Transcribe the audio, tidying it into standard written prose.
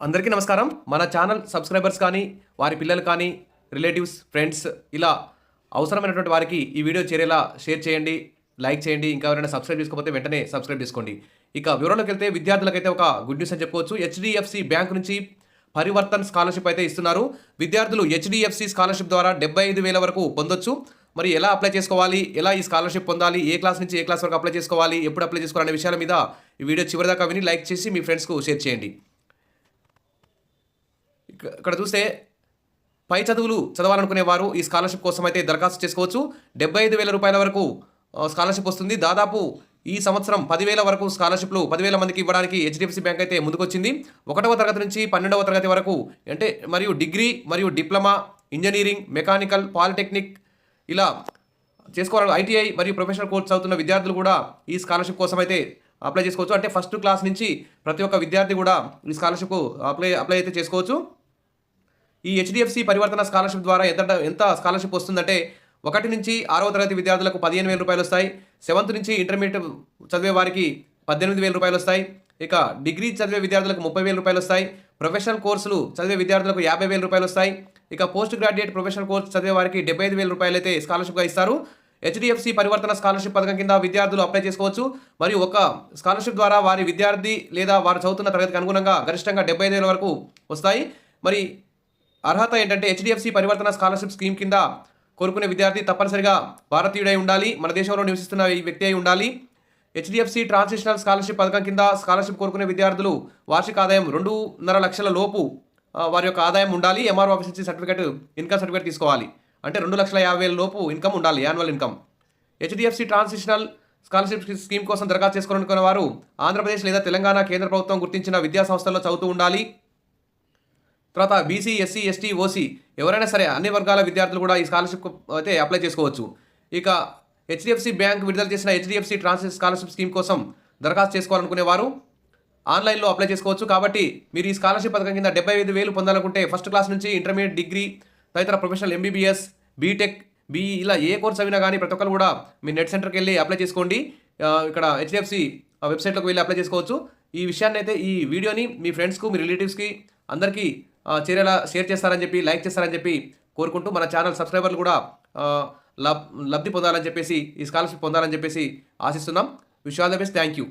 అందరికీ నమస్కారం. మన ఛానల్ సబ్స్క్రైబర్స్ కానీ, వారి పిల్లలు కానీ, రిలేటివ్స్, ఫ్రెండ్స్ ఇలా అవసరమైనటువంటి వారికి ఈ వీడియో చేరేలా షేర్ చేయండి, లైక్ చేయండి. ఇంకా ఎవరైనా సబ్స్క్రైబ్ చేసుకోకపోతే వెంటనే సబ్స్క్రైబ్ చేసుకోండి. ఇక వివరాల్లోకి వెళ్తే విద్యార్థులకైతే ఒక గుడ్ న్యూస్ అని చెప్పుకోవచ్చు. హెచ్డిఎఫ్సి బ్యాంక్ నుంచి పరివర్తన్ స్కాలర్షిప్ అయితే ఇస్తున్నారు. విద్యార్థులు హెచ్డిఎఫ్సి స్కాలర్షిప్ ద్వారా 75,000 వరకు పొందొచ్చు. మరి ఎలా అప్లై చేసుకోవాలి, ఎలా ఈ స్కాలర్షిప్ పొందాలి, ఏ క్లాస్ నుంచి ఏ క్లాస్ వరకు అప్లై చేసుకోవాలి, ఎప్పుడు అప్లై చేసుకోవాలనే విషయాల మీద ఈ వీడియో చివరిదాకా విని లైక్ చేసి మీ ఫ్రెండ్స్కు షేర్ చేయండి. ఇక్కడ చూస్తే పై చదువులు చదవాలనుకునే వారు ఈ స్కాలర్షిప్ కోసం అయితే దరఖాస్తు చేసుకోవచ్చు. 75,000 రూపాయల వరకు స్కాలర్షిప్ వస్తుంది. దాదాపు ఈ సంవత్సరం 10,000 వరకు స్కాలర్షిప్లు 10,000 మందికి ఇవ్వడానికి హెచ్డిఎఫ్సి బ్యాంక్ అయితే ముందుకొచ్చింది. 1వ తరగతి నుంచి 12వ తరగతి వరకు అంటే మరియు డిగ్రీ మరియు డిప్లొమా, ఇంజనీరింగ్, మెకానికల్, పాలిటెక్నిక్ ఇలా చేసుకోవాలి. ఐటీఐ మరియు ప్రొఫెషనల్ కోర్స్ చదువుతున్న విద్యార్థులు కూడా ఈ స్కాలర్షిప్ కోసం అయితే అప్లై చేసుకోవచ్చు. అంటే ఫస్ట్ క్లాస్ నుంచి ప్రతి ఒక్క విద్యార్థి కూడా ఈ స్కాలర్షిప్ అప్లై అయితే చేసుకోవచ్చు. ఈ హెచ్డిఎఫ్సి పరివర్తన స్కాలర్షిప్ ద్వారా ఎంత స్కాలర్షిప్ వస్తుందంటే 1 నుంచి 6వ తరగతి విద్యార్థులకు 15,000 రూపాయలు వస్తాయి. 7th నుంచి ఇంటర్మీడియట్ చదివే వారికి 18,000 రూపాయలు వస్తాయి. ఇక డిగ్రీ చదివే విద్యార్థులకు 30,000 రూపాయలు వస్తాయి. ప్రొఫెషనల్ కోర్సులు చదివే విద్యార్థులకు 50,000 రూపాయలు వస్తాయి. ఇక పోస్ట్ గ్రాడ్యుయేట్ ప్రొఫెషనల్ కోర్స్ చదివే వారికి 75,000 రూపాయలు అయితే స్కాలర్షిప్గా ఇస్తారు. హెచ్డిఎఫ్సి పరివర్తన స్కాలర్షిప్ పథకం కింద విద్యార్థులు అప్లై చేసుకోవచ్చు. మరియు ఒక స్కాలర్షిప్ ద్వారా వారి విద్యార్థి లేదా వారు చదువుతున్న తరగతికి అనుగుణంగా గరిష్టంగా 75,000 వరకు వస్తాయి. మరి అర్హత ఏంటంటే హెచ్డిఎఫ్సి పరివర్తన స్కాలర్షిప్ స్కీమ్ కింద కోరుకునే విద్యార్థి తప్పనిసరిగా భారతీయుడై ఉండాలి, మన దేశంలో నివసిస్తున్న ఈ వ్యక్తి అయి ఉండాలి. హెచ్డిఎఫ్సి ట్రాన్సిషనల్ స్కాలర్షిప్ పథకం కింద స్కాలర్షిప్ కోరుకునే విద్యార్థులు వార్షిక ఆదాయం 2.5 లక్షల లోపు వారి యొక్క ఆదాయం ఉండాలి. ఎంఆర్ఓ ఆఫీస్ నుంచి ఇన్కమ్ సర్టిఫికేట్ తీసుకోవాలి. అంటే 2,50,000 లోపు ఇన్కమ్ ఉండాలి, annual income. HDFC transitional scholarship scheme కోసం దరఖాస్తు చేసుకోవాలనుకున్న వారు ఆంధ్రప్రదేశ్ లేదా తెలంగాణ కేంద్ర ప్రభుత్వం గుర్తించిన విద్యా సంస్థల్లో చదువుతూ ఉండాలి. తర్వాత బీసీ, ఎస్సీ, ఎస్టీ, ఓసీ ఎవరైనా సరే అన్ని వర్గాల విద్యార్థులు కూడా ఈ స్కాలర్షిప్ అయితే అప్లై చేసుకోవచ్చు. ఇక హెచ్డిఎఫ్సి బ్యాంక్ విడుదల చేసిన హెచ్డిఎఫ్సి ట్రాన్సిషనల్ స్కాలర్షిప్ స్కీమ్ కోసం దరఖాస్తు చేసుకోవాలనుకునే వారు ఆన్లైన్లో అప్లై చేసుకోవచ్చు. కాబట్టి మీరు ఈ స్కాలర్షిప్ పథకం కింద 75,000 పొందాలనుకుంటే ఫస్ట్ క్లాస్ నుంచి ఇంటర్మీడియట్, డిగ్రీ, తదితర ప్రొఫెషనల్, ఎంబీబీఎస్, బీటెక్, బీఈ ఇలా ఏ కోర్స్ అయినా కానీ ప్రతి ఒక్కరు కూడా మీ నెట్ సెంటర్కి వెళ్ళి అప్లై చేసుకోండి. ఇక్కడ హెచ్డిఎఫ్సి వెబ్సైట్లోకి వెళ్ళి అప్లై చేసుకోవచ్చు. ఈ విషయాన్ని అయితే ఈ వీడియోని మీ ఫ్రెండ్స్కు, మీ రిలేటివ్స్కి అందరికీ చేరేలా షేర్ చేస్తారని చెప్పి, లైక్ చేస్తారని చెప్పి కోరుకుంటూ మన ఛానల్ సబ్స్క్రైబర్లు కూడా లబ్ధి పొందాలని చెప్పేసి, ఈ స్కాలర్షిప్ పొందాలని చెప్పేసి ఆశిస్తున్నాం. Wish all the best. Thank you.